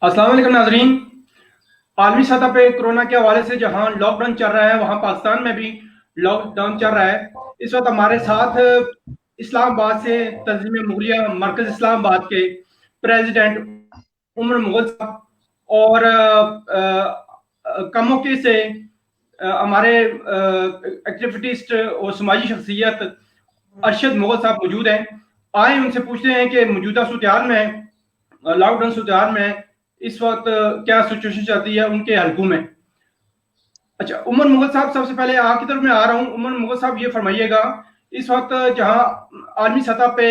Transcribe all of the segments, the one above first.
अस्सलाम वालेकुम नाजरीन। आलमी सतह पे कोरोना के हवाले से जहां लॉकडाउन चल रहा है वहां पाकिस्तान में भी लॉकडाउन चल रहा है। इस वक्त हमारे साथ इस्लामाबाद से तंजीम मुगलिया मरकज इस्लामाबाद के प्रेसिडेंट उमर मुगल साहब और कमोके से हमारे एक्टिविटिस्ट और समाजी शख्सियत अरशद मुगल साहब मौजूद हैं। आए उनसे पूछते हैं कि मौजूदा सूरत में, लॉकडाउन सूरत में इस वक्त क्या सिचुएशन चलती है उनके हलकों में। अच्छा, उमर मुगल साहब, सबसे पहले आपकी तरफ मैं आ रहा हूँ। उमर मुगल साहब, ये फरमाइएगा, इस वक्त जहां आलमी सतह पे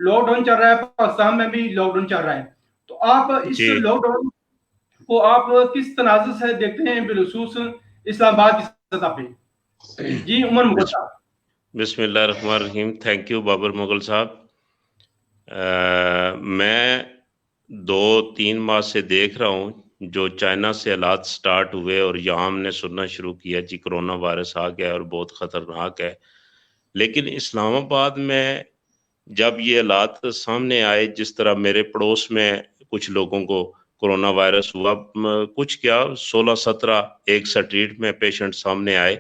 लॉकडाउन चल रहा है, पाकिस्तान में भी लॉकडाउन चल रहा है, तो आप इस जी लॉकडाउन को आप किस तनाज़ुर से देखते हैं, बिलखुसूस इस्लामाबाद की सतह पे? जी उमर मुगल साहब। बिस्मिल्लाहिर्रहमानिर्रहीम। थैंक यू बाबर मुगल साहब। मैं 2-3 माह से देख रहा हूँ जो चाइना से हालात स्टार्ट हुए और यहाँ हमने सुनना शुरू किया जी कोरोना वायरस आ गया और बहुत ख़तरनाक है। लेकिन इस्लामाबाद में जब ये हालात सामने आए, जिस तरह मेरे पड़ोस में कुछ लोगों को कोरोना वायरस हुआ, कुछ क्या 16-17 एक स्ट्रीट में पेशेंट सामने आए,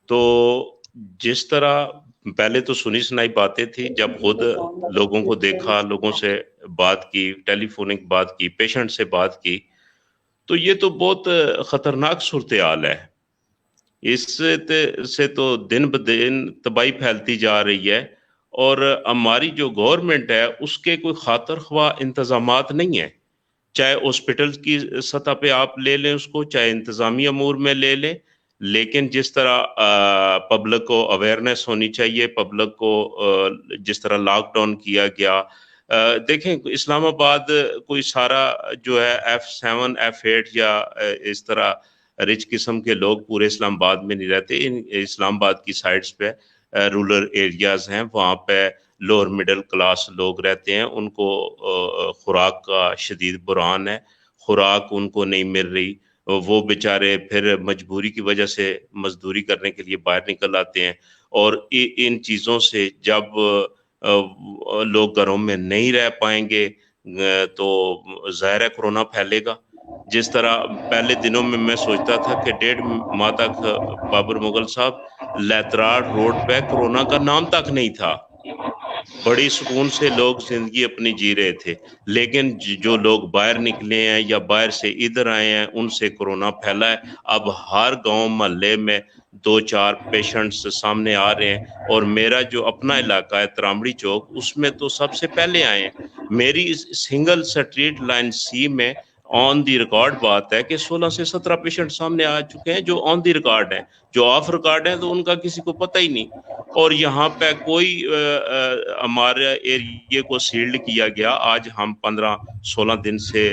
तो जिस तरह पहले तो सुनी सुनाई बातें थी, जब खुद लोगों को देखा, लोगों से बात की, टेलीफोनिक बात की, पेशेंट से बात की, तो ये तो बहुत खतरनाक सूरत हाल है। से तो दिन ब दिन तबाही फैलती जा रही है और हमारी जो गवर्नमेंट है उसके कोई खातर ख्वाह इंतजामात नहीं है। चाहे हॉस्पिटल की सतह पे आप ले लें उसको, चाहे इंतजामी अमूर में ले लें, लेकिन जिस तरह पब्लिक को अवेयरनेस होनी चाहिए, पब्लिक को जिस तरह लॉकडाउन किया गया, देखें इस्लामाबाद कोई सारा जो है F7 F8 या इस तरह रिच किस्म के लोग पूरे इस्लामाबाद में नहीं रहते। इन इस्लामाबाद की साइड्स पे रूरल एरियाज हैं, वहाँ पे लोअर मिडिल क्लास लोग रहते हैं, उनको खुराक का शदीद बुरहान है, खुराक उनको नहीं मिल रही, वो बेचारे फिर मजबूरी की वजह से मजदूरी करने के लिए बाहर निकल आते हैं और इन चीज़ों से जब लोग घरों में नहीं रह पाएंगे तो ज़ाहिर है कोरोना फैलेगा। जिस तरह पहले दिनों में मैं सोचता था कि 1.5 माह तक बाबर मुगल साहब लेतराड़ रोड पे कोरोना का नाम तक नहीं था, बड़ी सुकून से लोग जिंदगी अपनी जी रहे थे। लेकिन जो लोग बाहर निकले हैं या बाहर से इधर आए हैं उनसे कोरोना फैला है। अब हर गांव मोहल्ले में 2-4 पेशेंट्स सामने आ रहे हैं और मेरा जो अपना इलाका है त्रामड़ी चौक, उसमें तो सबसे पहले आए हैं। मेरी सिंगल स्ट्रीट लाइन सी में ऑन दी रिकॉर्ड बात है कि 16 से 17 पेशेंट सामने आ चुके हैं जो ऑन दी रिकॉर्ड हैं। जो ऑफ रिकॉर्ड हैं तो उनका किसी को पता ही नहीं। और यहाँ पे कोई हमारे एरिया को सील्ड किया गया। आज हम 15-16 दिन से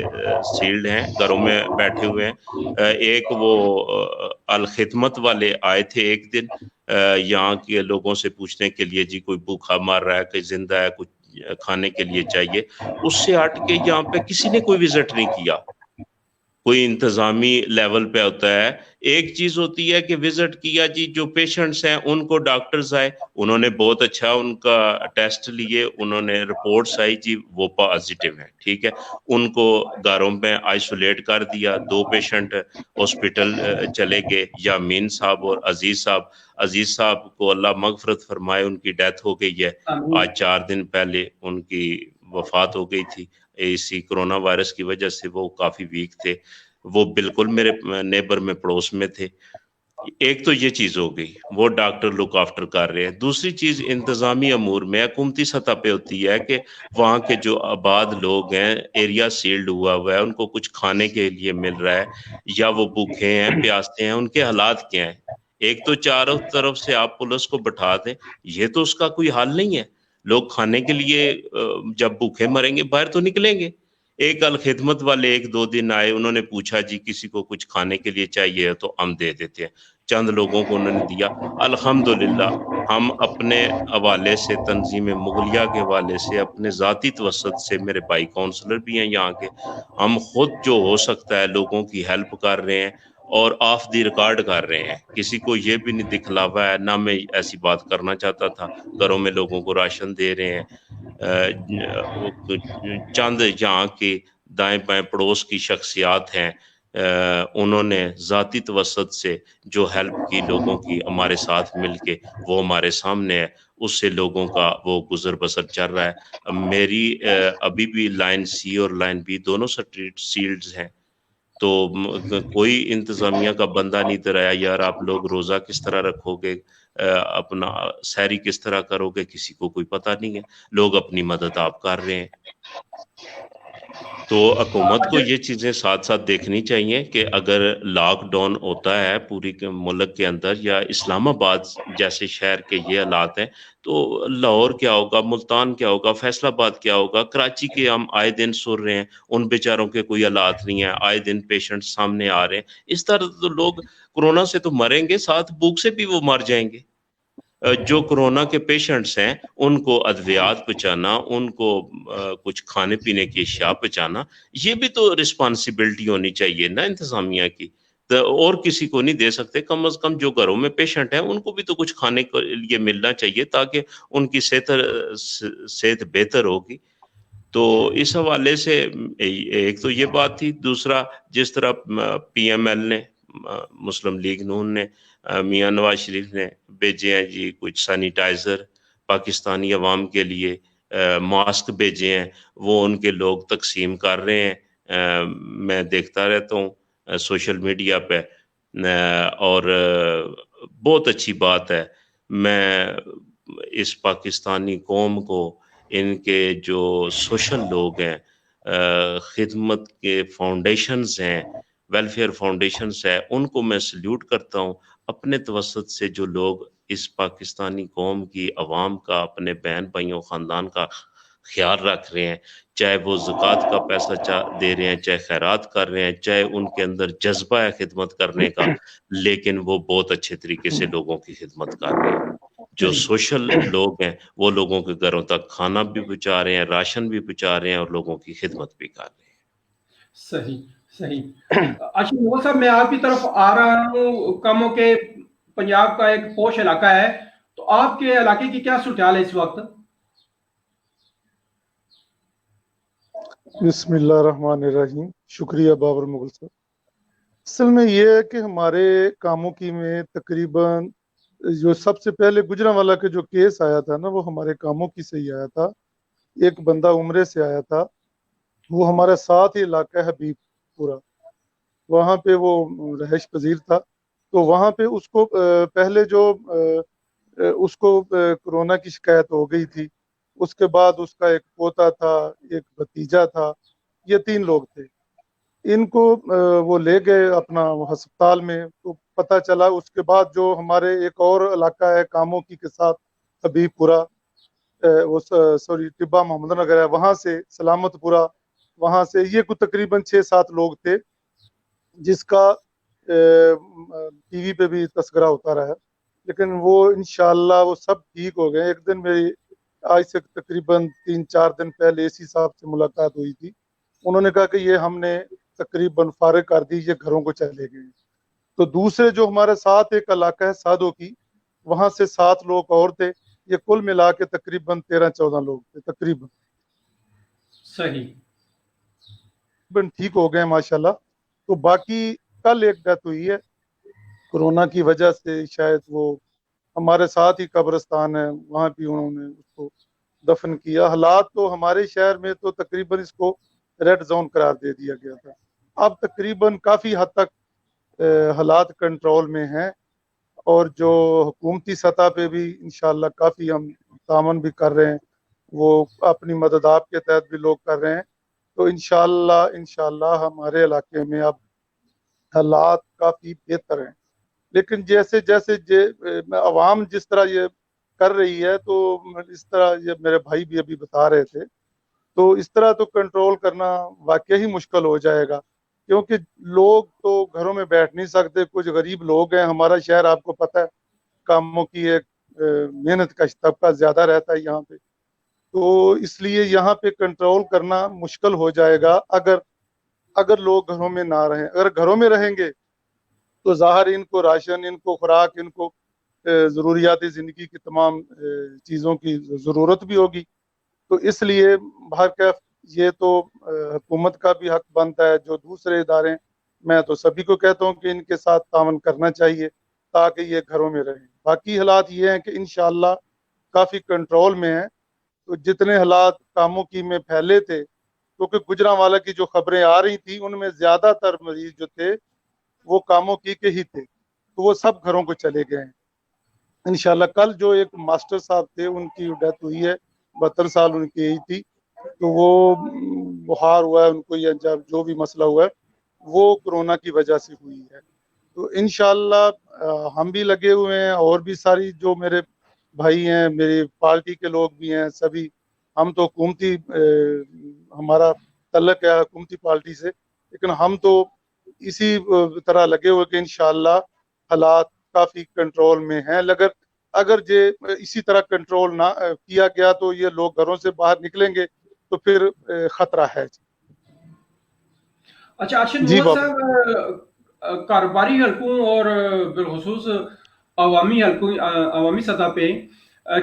सील्ड हैं, घरों में बैठे हुए हैं। एक वो अल खिदमत वाले आए थे एक दिन यहाँ के लोगों से पूछने के लिए जी कोई भूखा मर रहा है, कोई जिंदा है, कुछ खाने के लिए चाहिए। उससे हट के यहाँ पे किसी ने कोई विजिट नहीं किया। कोई इंतजामी लेवल पे होता है, एक चीज होती है कि विजिट किया जी, जो पेशेंट्स हैं उनको डॉक्टर्स आए, उन्होंने बहुत अच्छा उनका टेस्ट लिए, उन्होंने रिपोर्ट्स आई जी वो पॉजिटिव है, ठीक है, उनको घरों में आइसोलेट कर दिया। 2 पेशेंट हॉस्पिटल चले गए, यामीन साहब और अजीज साहब को अल्लाह मगफरत फरमाए, उनकी डेथ हो गई है। आज 4 दिन पहले उनकी वफात हो गई थी इसी कोरोना वायरस की वजह से। वो काफी वीक थे, वो बिल्कुल मेरे नेबर में पड़ोस में थे। एक तो ये चीज हो गई, वो डॉक्टर लुक आफ्टर कर रहे हैं। दूसरी चीज इंतजामी अमूर में हुकूमती सतह पे होती है कि वहाँ के जो आबाद लोग हैं, एरिया सील्ड हुआ है, उनको कुछ खाने के लिए मिल रहा है या वो भूखे हैं, प्यासे हैं, उनके हालात क्या हैं। एक तो चारों तरफ से आप पुलिस को बैठा दें, ये तो उसका कोई हाल नहीं है। लोग खाने के लिए जब भूखे मरेंगे बाहर तो निकलेंगे। एक अल खिदमत वाले 1-2 दिन आए, उन्होंने पूछा जी किसी को कुछ खाने के लिए चाहिए तो हम दे देते हैं। चंद लोगों को उन्होंने दिया। अल्हम्दुलिल्लाह हम अपने हवाले से, तंजीम मुगलिया के हवाले से, अपने ज़ाती तवस्सुत से, मेरे भाई काउंसलर भी हैं यहाँ के, हम खुद जो हो सकता है लोगों की हेल्प कर रहे हैं और ऑफ द रिकॉर्ड कर रहे हैं। किसी को ये भी नहीं दिखलावा है, ना मैं ऐसी बात करना चाहता था। घरों में लोगों को राशन दे रहे हैं। चंद यहाँ के دائیں بائیں پڑوس کی شخصیات ہیں، انہوں نے ذاتی توسط سے جو ہیلپ کی لوگوں کی ہمارے ساتھ مل کے، وہ ہمارے سامنے ہے، اس سے لوگوں کا وہ گزر بسر چل رہا ہے۔ میری ابھی بھی لائن سی اور لائن بی دونوں سٹریٹ سیلڈز ہیں، تو کوئی انتظامیہ کا بندہ نہیں ادھر آیا، یار آپ لوگ روزہ کس طرح رکھو گے، اپنا سحری کس طرح کرو گے، کسی کو کوئی پتہ نہیں ہے، لوگ اپنی مدد آپ کر رہے ہیں۔ تو حکومت کو یہ چیزیں ساتھ ساتھ دیکھنی چاہیے کہ اگر لاک ڈاؤن ہوتا ہے پوری ملک کے اندر، یا اسلام آباد جیسے شہر کے یہ حالات ہیں، تو لاہور کیا ہوگا، ملتان کیا ہوگا، فیصل آباد کیا ہوگا، کراچی کے ہم آئے دن سن رہے ہیں، ان بیچاروں کے کوئی حالات نہیں ہیں، آئے دن پیشنٹ سامنے آ رہے ہیں۔ اس طرح تو لوگ کورونا سے تو مریں گے، ساتھ بھوک سے بھی وہ مر جائیں گے۔ جو کورونا کے پیشنٹس ہیں ان کو ادویات پہنچانا، ان کو کچھ کھانے پینے کی اشیاء پہنچانا، یہ بھی تو رسپانسبلٹی ہونی چاہیے نا انتظامیہ کی، تو اور کسی کو نہیں دے سکتے، کم از کم جو گھروں میں پیشنٹ ہیں ان کو بھی تو کچھ کھانے کے لیے ملنا چاہیے تاکہ ان کی صحت بہتر ہوگی۔ تو اس حوالے سے ایک تو یہ بات تھی، دوسرا جس طرح پی ایم ایل نے، مسلم لیگ نون نے، میاں نواز شریف نے بھیجے ہیں جی کچھ سینیٹائزر پاکستانی عوام کے لیے، ماسک بھیجے ہیں، وہ ان کے لوگ تقسیم کر رہے ہیں، میں دیکھتا رہتا ہوں سوشل میڈیا پہ، اور بہت اچھی بات ہے۔ میں اس پاکستانی قوم کو، ان کے جو سوشل لوگ ہیں، خدمت کے فاؤنڈیشنز ہیں، ویلفیئر فاؤنڈیشنز ہیں، ان کو میں سلیوٹ کرتا ہوں۔ اپنے توسط سے جو لوگ اس پاکستانی قوم کی عوام کا، اپنے بہن بھائیوں خاندان کا خیال رکھ رہے ہیں، چاہے وہ زکوٰۃ کا پیسہ دے رہے ہیں، چاہے خیرات کر رہے ہیں، چاہے ان کے اندر جذبہ ہے خدمت کرنے کا، لیکن وہ بہت اچھے طریقے سے لوگوں کی خدمت کر رہے ہیں۔ جو صحیح سوشل لوگ ہیں وہ لوگوں کے گھروں تک کھانا بھی پہنچا رہے ہیں، راشن بھی پہنچا رہے ہیں، اور لوگوں کی خدمت بھی کر رہے ہیں۔ صحیح صحیح۔ اچھا وہ صاحب، میں آپ کی طرف آ رہا ہوں، کاموں کے پنجاب کا ایک پوش علاقہ ہے، تو آپ کے علاقے کی کیا صورتحال ہے اس وقت؟ بسم اللہ الرحمن الرحیم، شکریہ بابر مغل صاحب۔ اصل میں یہ ہے کہ ہمارے کاموں کی میں تقریباً جو سب سے پہلے گجرانوالہ کے جو کیس آیا تھا نا، وہ ہمارے کاموں کی سے ہی آیا تھا۔ ایک بندہ عمرے سے آیا تھا، وہ ہمارے ساتھ ہی علاقہ ہے حبیب پورا، وہاں پہ وہ رہائش پذیر تھا۔ تو وہاں پہ اس کو پہلے جو اس کو کورونا کی شکایت ہو گئی تھی، اس کے بعد اس کا ایک پوتا تھا، ایک بھتیجا تھا، یہ 3 لوگ تھے۔ ان کو وہ لے گئے اپنا ہسپتال میں، تو پتہ چلا اس کے بعد جو ہمارے ایک اور علاقہ ہے کاموں کی کے ساتھ حبیب پورا، وہ سوری ٹبا محمد نگر ہے، وہاں سے سلامت پورا، وہاں سے یہ کچھ تقریباً 6-7 لوگ تھے، جس کا ٹی وی پہ بھی تذکرہ ہوتا رہا، لیکن وہ انشاءاللہ وہ سب ٹھیک ہو گئے۔ ایک دن میری آج سے تقریباً 3-4 دن پہلے اے سی صاحب سے ملاقات ہوئی تھی، انہوں نے کہا کہ یہ ہم نے تقریباً فارغ کر دی، یہ گھروں کو چلے گئے۔ تو دوسرے جو ہمارے ساتھ ایک علاقہ ہے سادوں کی، وہاں سے 7 لوگ اور تھے، یہ کل ملا کے تقریباً 13-14 لوگ تھے تقریباً۔ صحیح ٹھیک ہو گئے ماشاءاللہ۔ تو باقی کل ایک ڈیتھ ہوئی ہے کورونا کی وجہ سے، شاید وہ ہمارے ساتھ ہی قبرستان ہے، وہاں بھی انہوں نے اس کو دفن کیا۔ حالات تو ہمارے شہر میں تو تقریباً اس کو ریڈ زون قرار دے دیا گیا تھا، اب تقریباً کافی حد تک حالات کنٹرول میں ہیں، اور جو حکومتی سطح پہ بھی انشاءاللہ کافی ہم تعاون بھی کر رہے ہیں، وہ اپنی مدد آپ کے تحت بھی لوگ کر رہے ہیں۔ تو انشاءاللہ ہمارے علاقے میں اب حالات کافی بہتر ہیں، لیکن جیسے عوام جس طرح یہ کر رہی ہے، تو اس طرح یہ میرے بھائی بھی ابھی بتا رہے تھے، تو اس طرح تو کنٹرول کرنا واقعی ہی مشکل ہو جائے گا، کیونکہ لوگ تو گھروں میں بیٹھ نہیں سکتے، کچھ غریب لوگ ہیں۔ ہمارا شہر آپ کو پتہ ہے کاموں کی ایک محنت کا طبقہ زیادہ رہتا ہے یہاں پہ، تو اس لیے یہاں پہ کنٹرول کرنا مشکل ہو جائے گا اگر لوگ گھروں میں نہ رہیں۔ اگر گھروں میں رہیں گے تو ظاہر ان کو راشن، ان کو خوراک، ان کو ضروریات زندگی کی تمام چیزوں کی ضرورت بھی ہوگی۔ تو اس لیے یہ تو حکومت کا بھی حق بنتا ہے, جو دوسرے ادارے, میں تو سبھی کو کہتا ہوں کہ ان کے ساتھ تعاون کرنا چاہیے تاکہ یہ گھروں میں رہیں. باقی حالات یہ ہیں کہ انشاءاللہ کافی کنٹرول میں ہیں. تو جتنے حالات کاموں کی میں پھیلے تھے, کیونکہ گجرانوالہ کی جو خبریں آ رہی تھیں ان میں زیادہ تر مریض جو تھے وہ کاموں کی کے ہی تھے, تو وہ سب گھروں کو چلے گئے ہیں انشاءاللہ. کل جو ایک ماسٹر صاحب تھے ان کی ڈیتھ ہوئی ہے, 72 سال ان کی ایج تھی, تو وہ بخار ہوا ہے ان کو یا جو بھی مسئلہ ہوا ہے وہ کورونا کی وجہ سے ہوئی ہے. تو انشاءاللہ ہم بھی لگے ہوئے ہیں, اور بھی ساری جو میرے بھائی ہیں, میری پارٹی کے لوگ بھی ہیں, سبھی ہم تو حکومتی ہمارا تعلق ہے حکومتی پارٹی سے, لیکن ہم تو اسی طرح لگے ہوئے کہ انشاءاللہ حالات کافی کنٹرول میں ہیں. اگر یہ اسی طرح کنٹرول نہ کیا گیا تو یہ لوگ گھروں سے باہر نکلیں گے تو پھر خطرہ ہے. اچھا ارشد جی محمد صاحب, کاروباری حلقوں اور بالخصوص عوامی سطح پہ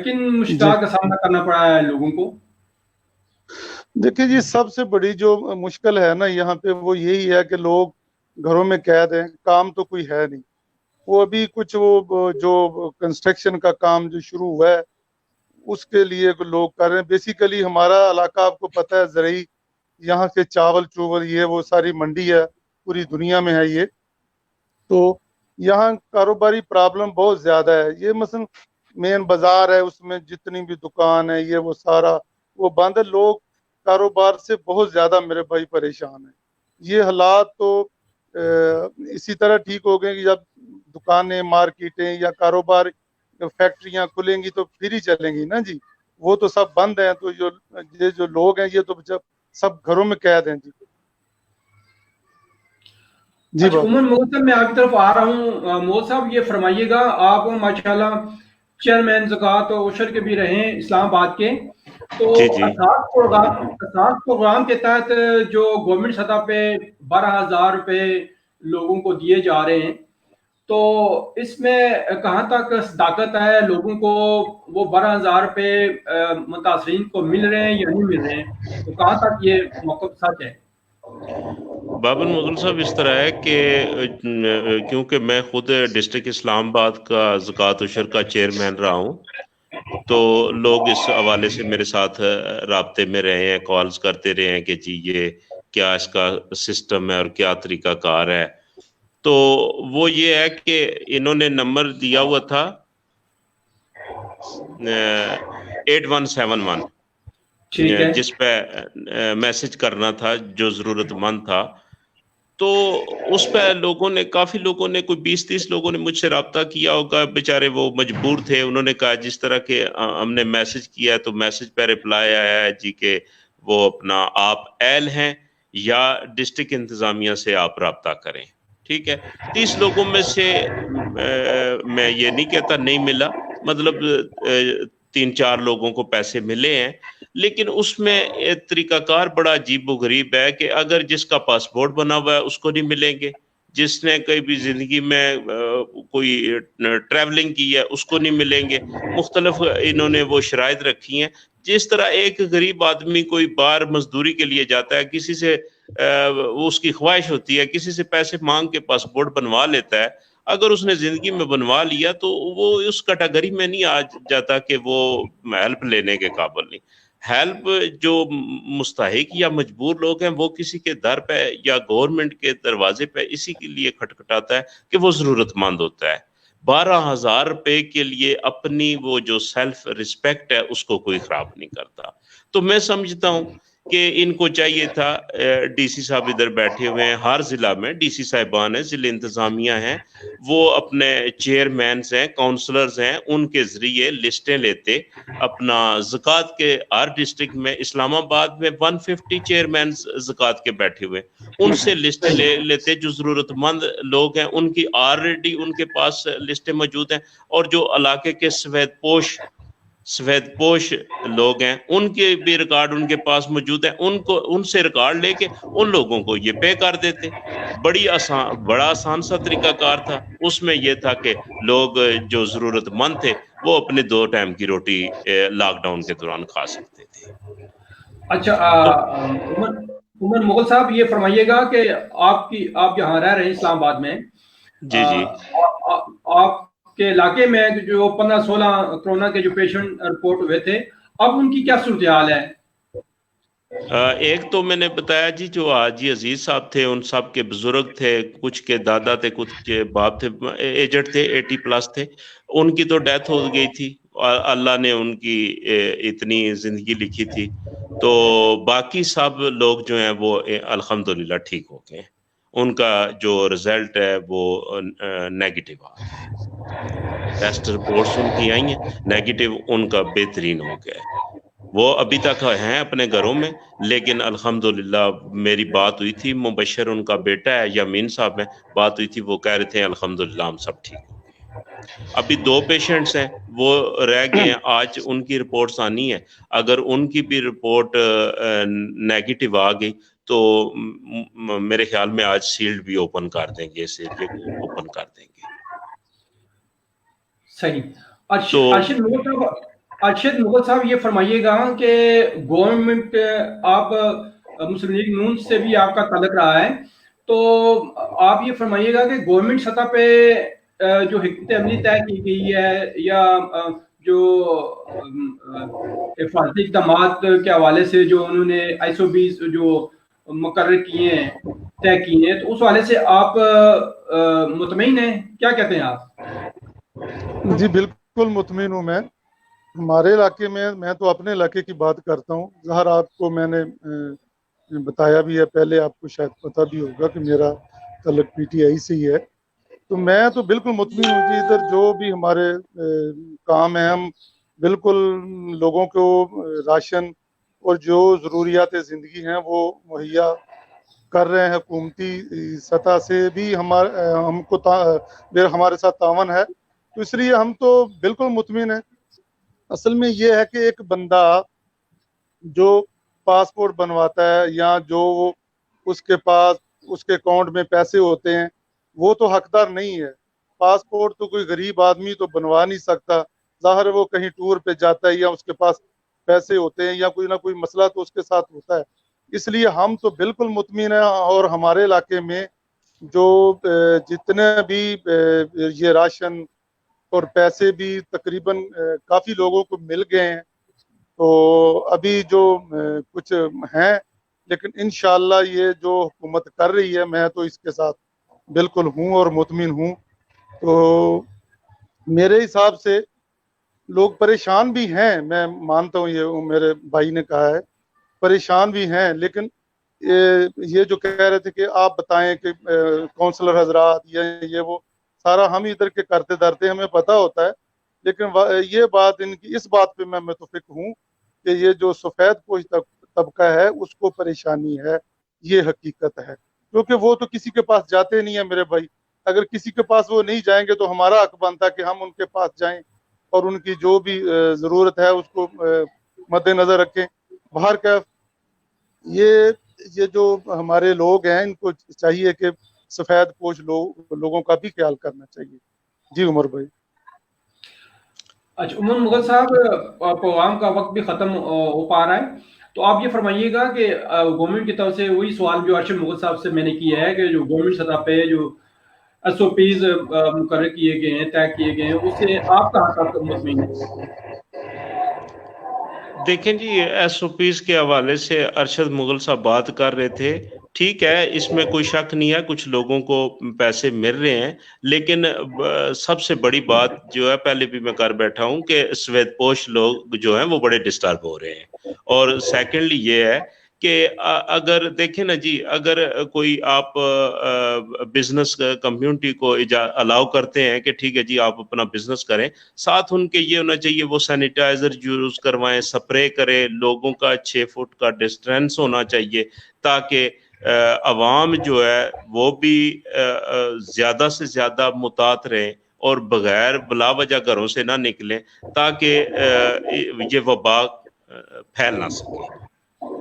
کن مشکلات کا سامنا کرنا پڑا ہے لوگوں کو؟ دیکھیں جی, سب سے بڑی جو مشکل ہے نا یہاں پہ وہ یہی ہے کہ لوگ گھروں میں قید ہیں, کام تو کوئی ہے نہیں. وہ ابھی کچھ وہ جو کنسٹرکشن کا کام جو شروع ہوا ہے اس کے لیے لوگ کر رہے ہیں. بیسیکلی ہمارا علاقہ آپ کو پتہ ہے زرعی, یہاں سے چاول یہ وہ ساری منڈی ہے, پوری دنیا میں ہے یہ, تو یہاں کاروباری پرابلم بہت زیادہ ہے. یہ مثلا مین بازار ہے, اس میں جتنی بھی دکان ہے یہ وہ سارا وہ بند ہے. لوگ کاروبار سے بہت زیادہ میرے بھائی پریشان ہیں. یہ حالات تو اسی طرح ٹھیک ہو گئے کہ جب دکانیں, مارکیٹیں یا کاروبار فیکٹریاں کھلیں گی تو پھر ہی چلیں گی نا جی, وہ تو سب بند ہیں. تو جو لوگ ہیں یہ تو سب گھروں میں قید ہیں. جی اچھا عموماً محمد صاحب میں آپ کی طرف آ رہا ہوں. محمد صاحب یہ فرمائیے گا, آپ ماشاءاللہ چیئرمین زکوٰۃ و عشر کے بھی رہے ہیں اسلام آباد کے, تو جی جی اساس پروگرام کے تحت جو گورنمنٹ سطح پہ 12,000 روپے لوگوں کو دیے جا رہے ہیں, تو اس میں کہاں تک صداقت ہے, لوگوں کو وہ 12,000 روپے متاثرین کو مل رہے ہیں یا نہیں مل رہے ہیں, تو کہاں تک یہ موقف سچ ہے؟ بابر مغل صاحب, اس طرح ہے کہ کیونکہ میں خود ڈسٹرکٹ اسلام آباد کا زکوٰۃ عشر کا چیئرمین رہا ہوں, تو لوگ اس حوالے سے میرے ساتھ رابطے میں رہے ہیں, کالز کرتے رہے ہیں کہ جی یہ کیا اس کا سسٹم ہے اور کیا طریقہ کار ہے. تو وہ یہ ہے کہ انہوں نے نمبر دیا ہوا تھا 8171, جس پہ میسج کرنا تھا جو ضرورت مند تھا. تو اس پہ کافی لوگوں نے, کوئی 20-30 لوگوں نے مجھ سے رابطہ کیا ہوگا. بیچارے وہ مجبور تھے, انہوں نے کہا جس طرح کہ ہم نے میسج کیا تو میسج پہ رپلائی آیا ہے جی کہ وہ اپنا آپ اہل ہیں یا ڈسٹرکٹ انتظامیہ سے آپ رابطہ کریں. ٹھیک ہے, 30 لوگوں میں سے میں یہ نہیں کہتا نہیں ملا, مطلب 3-4 لوگوں کو پیسے ملے ہیں, لیکن اس میں طریقہ کار بڑا عجیب و غریب ہے کہ اگر جس کا پاسپورٹ بنا ہوا ہے اس کو نہیں ملیں گے, جس نے کئی بھی زندگی میں کوئی ٹریولنگ کی ہے اس کو نہیں ملیں گے. مختلف انہوں نے وہ شرائط رکھی ہیں. جس طرح ایک غریب آدمی کوئی باہر مزدوری کے لیے جاتا ہے, کسی سے اس کی خواہش ہوتی ہے, کسی سے پیسے مانگ کے پاسپورٹ بنوا لیتا ہے, اگر اس نے زندگی میں بنوا لیا تو وہ اس کیٹیگری میں نہیں آ جاتا کہ وہ ہیلپ لینے کے قابل نہیں. ہیلپ جو مستحق یا مجبور لوگ ہیں وہ کسی کے در پہ یا گورنمنٹ کے دروازے پہ اسی کے لیے کھٹکھٹاتا ہے کہ وہ ضرورت مند ہوتا ہے. 12,000 روپے کے لیے اپنی وہ جو سیلف رسپیکٹ ہے اس کو کوئی خراب نہیں کرتا. تو میں سمجھتا ہوں کہ ان کو چاہیے تھا, ڈی سی صاحب ادھر بیٹھے ہوئے ہیں, ہر ضلع میں ڈی سی صاحبان ہیں, ضلع انتظامیہ ہیں, وہ اپنے چیئرمینز ہیں, کونسلرز ہیں, ان کے ذریعے لسٹیں لیتے. اپنا زکوٰۃ کے ہر ڈسٹرکٹ میں, اسلام آباد میں 150 چیئرمینز زکوٰۃ کے بیٹھے ہوئے, ان سے لسٹیں لے لیتے. جو ضرورت مند لوگ ہیں ان کی آلریڈی ان کے پاس لسٹیں موجود ہیں, اور جو علاقے کے سفید پوش لوگ ہیں ان کے بھی ریکارڈ ان کے پاس موجود ہیں, ان سے ریکارڈ لے کے ان لوگوں کو یہ پے کر دیتے. بڑا آسان سا طریقہ کار تھا. اس میں یہ تھا کہ لوگ جو ضرورت مند تھے وہ اپنے 2 ٹائم کی روٹی لاک ڈاؤن کے دوران کھا سکتے تھے. अच्छा उमर मुगल साहब, ये फरमाइएगा कि आप यहाँ रह रहे हैं इस्लामाबाद में, जी जी। आपके इलाके में जो 15-16 कोरोना के जो पेशेंट रिपोर्ट हुए थे, अब उनकी क्या सूरत हाल है? एक तो मैंने बताया जी, जो हाजी अजीज साहब थे, उन सब के बुजुर्ग थे, कुछ के दादा थे, कुछ के बाप थे, एजेड थे, 80+ थे, उनकी तो डेथ हो गई थी। अल्लाह ने उनकी इतनी जिंदगी लिखी थी। तो बाकी सब लोग जो हैं वो अल्हम्दुलिल्लाह ठीक हो गए। उनका जो रिजल्ट है वो नेगेटिव आ गया है। टेस्ट रिपोर्ट्स उनकी आई हैं नेगेटिव, उनका बेहतरीन हो गया है। वो अभी तक हैं अपने घरों में, लेकिन अल्हम्दुलिल्लाह मेरी बात हुई थी, मुबशर उनका बेटा है, यामीन साहब में बात हुई थी, वो कह रहे थे अल्हम्दुलिल्लाह हम सब ठीक हो गए। अभी 2 पेशेंट्स हैं वो रह गए हैं, आज उनकी रिपोर्ट्स आनी है। अगर उनकी भी रिपोर्ट नेगेटिव आ गई तो मेरे ख्याल में आज सील्ड भी ओपन कर देंगे, इस एरिया को ओपन कर देंगे। सही। तो अर्शद मुगल साहब, ये फरमाइएगा कि गवर्नमेंट, आप मुस्लिम लीग नून से भी आपका ताल्लुक रहा है, तो आप ये फरमाइएगा कि गवर्नमेंट सतह पे जो हिकमत अमली तय की गई है या जो हिफाजती इक़दामात के हवाले से जो उन्होंने ISOBs जो मुकर्रर किए हैं, तय किए हैं, तो उस हवाले से आप मुतमईन हैं? क्या कहते हैं आप? जी बिल्कुल मुतमिन हूँ मैं। हमारे इलाके में, मैं तो अपने इलाके की बात करता हूँ, ज़हर आपको मैंने बताया भी है पहले, आपको शायद पता भी होगा कि मेरा तल्लुक PTI से ही है। तो मैं तो बिल्कुल मुतमिन हूँ जी। इधर जो भी हमारे काम है, हम बिल्कुल लोगों को राशन और जो ज़रूरियात ज़िंदगी हैं वो मुहैया कर रहे हैं। हुकूमती सतह से भी हमको हमारे साथ तावन है, तो इसलिए हम तो बिल्कुल मुतमिन हैं। असल में ये है कि एक बंदा जो पासपोर्ट बनवाता है या जो उसके पास उसके अकाउंट में पैसे होते हैं, वो तो हकदार नहीं है। पासपोर्ट तो कोई गरीब आदमी तो बनवा नहीं सकता। ज़ाहिर वो कहीं टूर पे जाता है या उसके पास पैसे होते हैं या कोई ना कोई मसला तो उसके साथ होता है। इसलिए हम तो बिल्कुल मुतमिन हैं। और हमारे इलाके में जो जितने भी ये राशन और पैसे भी तकरीबन काफ़ी लोगों को मिल गए हैं। तो अभी जो कुछ हैं, लेकिन इंशाअल्लाह ये जो हुकूमत कर रही है, मैं तो इसके साथ बिल्कुल हूँ और मुतमिन हूँ। तो मेरे हिसाब से लोग परेशान भी हैं, मैं मानता हूँ, ये मेरे भाई ने कहा है, परेशान भी हैं। लेकिन ये जो कह रहे थे कि आप बताएं कि काउंसलर हजरात ये वो सारा हम इधर के करते धरते हमें पता होता है। लेकिन ये बात इस बात पे मैं मुतफिक हूँ कि ये जो सफ़ेद पोश तबका है उसको परेशानी है, ये हकीकत है। क्योंकि वो तो किसी के पास जाते नहीं है मेरे भाई। अगर किसी के पास वो नहीं जाएंगे तो हमारा हक बनता है कि हम उनके पास जाएं और उनकी जो भी ज़रूरत है उसको मद्देनज़र रखें। बाहर का ये जो हमारे लोग हैं, इनको चाहिए कि सफ़ेद पोश लोगों का भी ख्याल करना चाहिए। जी उमर भाई। अच्छा उमर मुगल साहब, प्रोग्राम का वक्त भी ख़त्म हो पा रहा है, तो आप ये फरमाइएगा कि गवर्नमेंट की तरफ से वही सवाल जो अर्शद मुगल साहब से मैंने किया है कि जो गवर्नमेंट सतह पे जो SOPs मुकर्रर किए गए हैं, तय किए गए हैं, उससे आप कहाँ तक मुतमिन हैं? देखें जी, SOPs के हवाले से अरशद मुगल साहब बात कर रहे थे, ठीक है, इसमें कोई शक नहीं है, कुछ लोगों को पैसे मिल रहे हैं, लेकिन सबसे बड़ी बात जो है, पहले भी मैं कर बैठा हूं कि श्वेतपोश लोग जो हैं वो बड़े डिस्टर्ब हो रहे हैं। और सेकेंडली ये है कि अगर देखें ना जी, अगर कोई आप बिजनेस कम्युनिटी को अलाउ करते हैं कि ठीक है जी आप अपना बिजनेस करें, साथ उनके ये होना चाहिए वो सैनिटाइजर यूज करवाएं, स्प्रे करें, लोगों का 6 फुट का डिस्टेंस होना चाहिए, ताकि अवाम जो है वो भी ज्यादा से ज्यादा मुतात रहें और बगैर बिला वजह घरों से ना निकलें, ताकि ये वबा फैल ना सके।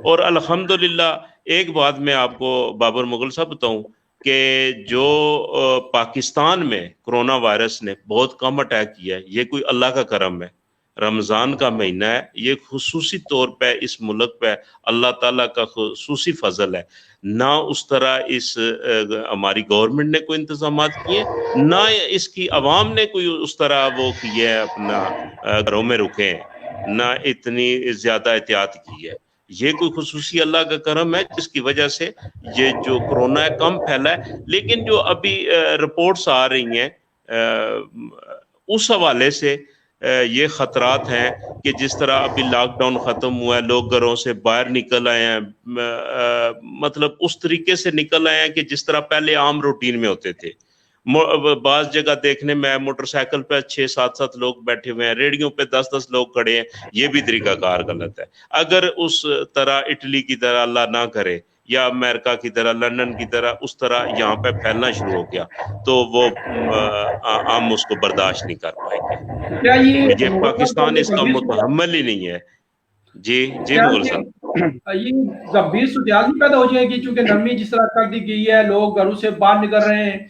और अल्हम्दुलिल्लाह एक बात मैं आपको बाबर मुगल साहब बताऊं कि जो पाकिस्तान में कोरोना वायरस ने बहुत कम अटैक किया है, ये कोई अल्लाह का करम है। रमज़ान का महीना है, ये खुसूसी तौर पे इस मुल्क पे अल्लाह ताला का खुसूसी फजल है। ना उस तरह इस हमारी गवर्नमेंट ने कोई इंतजामात किए, ना इसकी आवाम ने कोई उस तरह वो किए है, अपना घरों में रुके हैं, ना इतनी ज्यादा एहतियात की है। ये कोई खुसूसी अल्लाह का करम है जिसकी वजह से ये जो कोरोना है कम फैला है। लेकिन जो अभी रिपोर्ट्स आ रही हैं उस हवाले से ये खतरात हैं कि जिस तरह अभी लॉकडाउन ख़त्म हुआ है, लोग घरों से बाहर निकल आए हैं, मतलब उस तरीके से निकल आए हैं कि जिस तरह पहले आम रूटीन में होते थे। बाज़ जगह देखने में मोटरसाइकिल पे 6-7 लोग बैठे हुए हैं, रेडियो पे 10-10 लोग खड़े हैं, ये भी तरीकाकार गलत है। अगर उस तरह इटली की तरह अल्लाह ना करे या अमेरिका की तरह, लंदन की तरह उस तरह यहाँ पे फैलना शुरू हो गया तो वो हम उसको बर्दाश्त नहीं कर पाएंगे। क्या ये पाकिस्तान इसका मुतहम्मिल ही नहीं है। जी मुगल साहब, ये गंभीर सूरत पैदा हो जाएगी क्योंकि नरमी जिस तरह कर दी गई है, लोग घरों से बाहर निकल रहे हैं,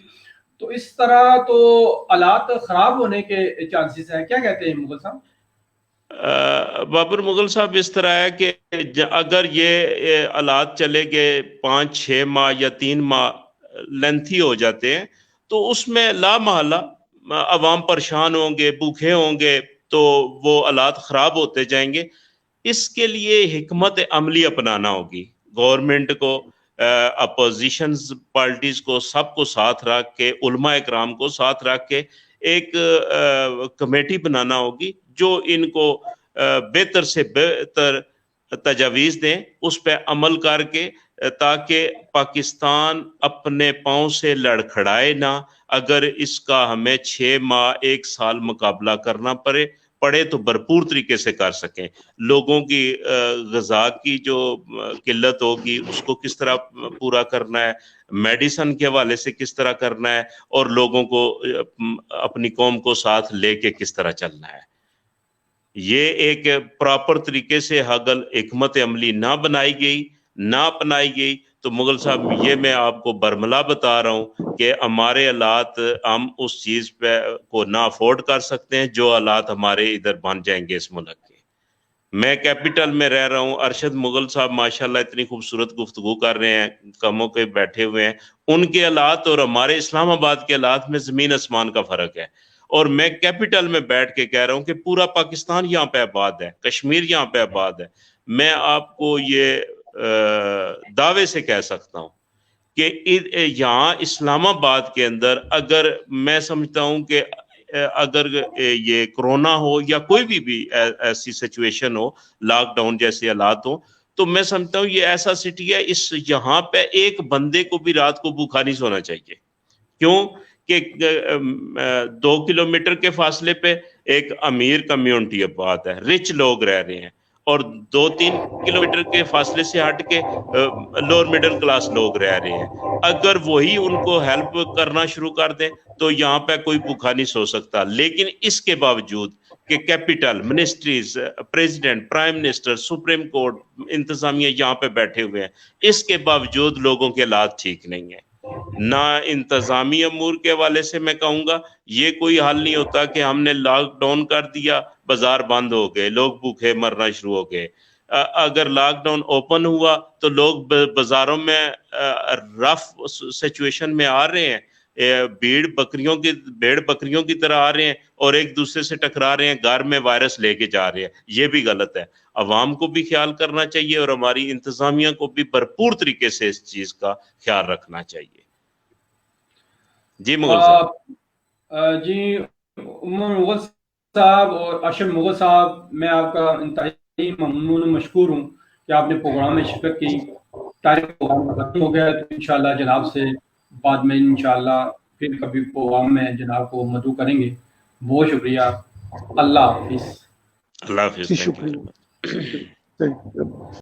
तो इस तरह तो हालात खराब होने के चांसेस हैं। क्या कहते हैं मुगल साहब? बाबर मुगल साहब, इस तरह है कि अगर ये हालात चले गए 5-6 माह या 3 माह लेंथी हो जाते हैं तो उसमें ला महला अवाम परेशान होंगे, भूखे होंगे, तो वो हालात खराब होते जाएंगे। इसके लिए हिकमत अमली अपनाना होगी गवर्नमेंट को, अपोजिशन पार्टीज को, सबको साथ रख के, उलमा इकराम को साथ रख के एक कमेटी बनाना होगी जो इनको बेहतर से बेहतर तजावीज़ दें, उस पर अमल करके, ताकि पाकिस्तान अपने पाँव से लड़खड़ाए ना। अगर इसका हमें 6 माह 1 साल मुकाबला करना पड़े तो भरपूर तरीके से कर सकें। लोगों की ग़िज़ा की जो किल्लत होगी उसको किस तरह पूरा करना है, मेडिसिन के हवाले से किस तरह करना है, और लोगों को अपनी कौम को साथ लेके किस तरह चलना है। ये एक प्रॉपर तरीके से अगर हिकमत अमली ना बनाई गई, ना अपनाई गई, तो मुगल साहब ये मैं आपको बरमला बता रहा हूँ कि हमारे हालात, हम उस चीज़ पे को ना अफोर्ड कर सकते हैं जो हालात हमारे इधर बन जाएंगे इस मुल्क के। मैं कैपिटल में रह रहा हूँ, अरशद मुगल साहब माशाल्लाह इतनी खूबसूरत गुफ्तगू कर रहे हैं, कमों के बैठे हुए हैं, उनके हालात और हमारे इस्लामाबाद के हालात में ज़मीन आसमान का फ़र्क है। और मैं कैपिटल में बैठ के कह रहा हूँ कि पूरा पाकिस्तान यहाँ पे आबाद है, कश्मीर यहाँ पे आबाद है। मैं आपको ये दावे से कह सकता हूँ कि यहाँ इस्लामाबाद के अंदर, अगर मैं समझता हूँ कि अगर ये कोरोना हो या कोई भी ऐसी सिचुएशन हो, लॉकडाउन जैसे हालात हो, तो मैं समझता हूँ ये ऐसा सिटी है, इस यहाँ पे एक बंदे को भी रात को भूखा नहीं सोना चाहिए। क्यों कि 2 किलोमीटर के फासले पे एक अमीर कम्युनिटी आबाद है, रिच लोग रह रहे हैं, और 2-3 किलोमीटर के फासले से हट के लोअर मिडिल क्लास लोग रह रहे हैं। अगर वही उनको हेल्प करना शुरू कर दें तो यहाँ पे कोई भूखा नहीं सो सकता। लेकिन इसके बावजूद कि capital, ministries, president, prime minister, supreme court, इंतजामिया यहाँ पे बैठे हुए हैं, इसके बावजूद लोगों के हालात ठीक नहीं है। ना इंतजामी अमूर के हवाले से मैं कहूँगा ये कोई हल नहीं होता कि हमने लॉकडाउन कर दिया, बाजार बंद हो गए, लोग भूखे मरना शुरू हो गए। अगर लॉकडाउन ओपन हुआ तो लोग बाजारों में रफ सिचुएशन में आ रहे हैं, भेड़ बकरियों की तरह आ रहे हैं और एक दूसरे से टकरा रहे हैं, घर में वायरस लेके जा रहे हैं। ये भी गलत है। अवाम को भी ख्याल करना चाहिए और हमारी इंतजामिया को भी भरपूर तरीके से इस चीज का ख्याल रखना चाहिए। जी मुगल साहब। जी मुगल साहब और अरशद मुगल साहब, मैं आपका इंतहाई ममनून मशकूर हूँ कि आपने प्रोग्राम में शिरकत की। प्रोग्राम खत्म हो गया तो इंशाल्लाह जनाब से बाद में इंशाल्लाह फिर कभी प्रोग्राम में जनाब को मदऊ करेंगे। बहुत शुक्रिया। अल्लाह हाफिज। अल्लाह हाफिज। शुक्रिया।